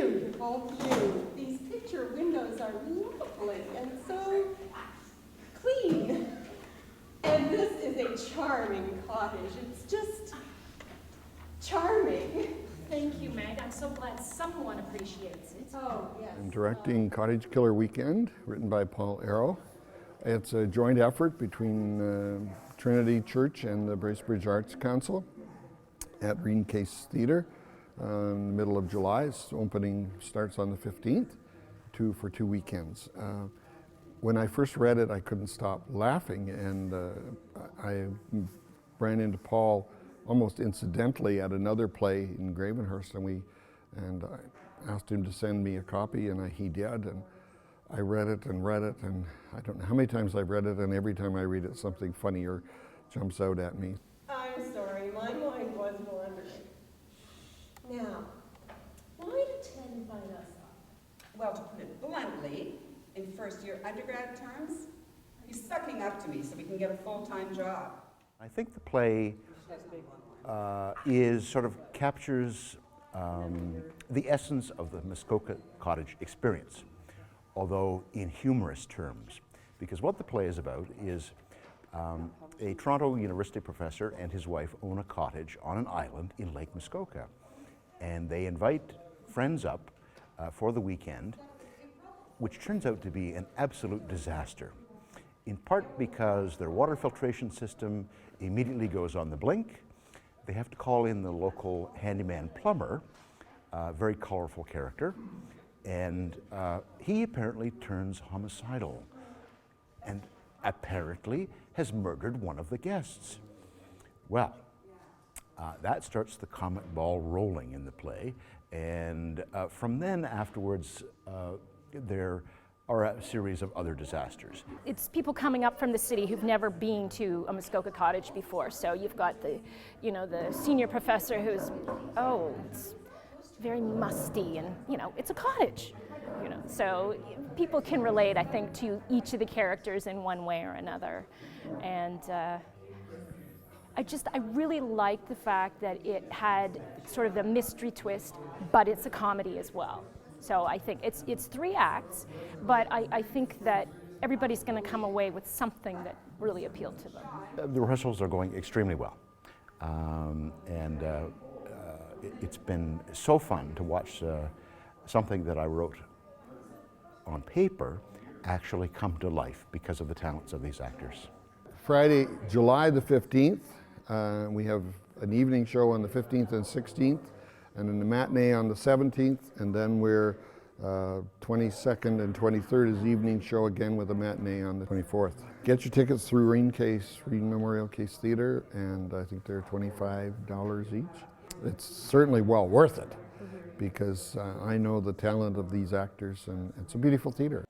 beautiful view. These picture windows are lovely and so clean. And this is a charming cottage. It's just charming. Thank you, Meg. I'm so glad someone appreciates it. Oh, yes. I'm directing Cottage Killer Weekend, written by Paul ARRIL. It's a joint effort between Trinity Church and the Bracebridge Arts Council at Reen Case Theatre in the middle of July. Its opening starts on the 15th for 2 weekends. When I first read it, I couldn't stop laughing, and I ran into Paul almost incidentally at another play in Gravenhurst, and I asked him to send me a copy, and he did, and I read it, and I don't know how many times I've read it, and every time I read it, something funnier jumps out at me. I'm sorry, my mind was wandering. Now, why did Ted invite us up? Well, to put it bluntly, in first-year undergrad terms, he's sucking up to me so we can get a full-time job. I think the play captures the essence of the Muskoka Cottage experience, although in humorous terms. Because what the play is about is a Toronto University professor and his wife own a cottage on an island in Lake Muskoka. And they invite friends up for the weekend, which turns out to be an absolute disaster. In part because their water filtration system immediately goes on the blink. They have to call in the local handyman plumber, a very colorful character, and he apparently turns homicidal and apparently has murdered one of the guests. Well, that starts the comic ball rolling in the play, and from then afterwards, there are a series of other disasters. It's people coming up from the city who've never been to a Muskoka cottage before. So you've got the senior professor who's, it's very musty, and it's a cottage. So people can relate, I think, to each of the characters in one way or another. And I really like the fact that it had sort of the mystery twist, but it's a comedy as well. So I think it's 3 acts, but I think that everybody's going to come away with something that really appealed to them. The rehearsals are going extremely well, it's been so fun to watch something that I wrote on paper actually come to life because of the talents of these actors. Friday, July the 15th, we have an evening show on the 15th and 16th, and then the matinee on the 17th, and then we're 22nd and 23rd is evening show again with a matinee on the 24th. Get your tickets through Reen Memorial Case Theatre, and I think they're $25 each. It's certainly well worth it, because I know the talent of these actors, and it's a beautiful theatre.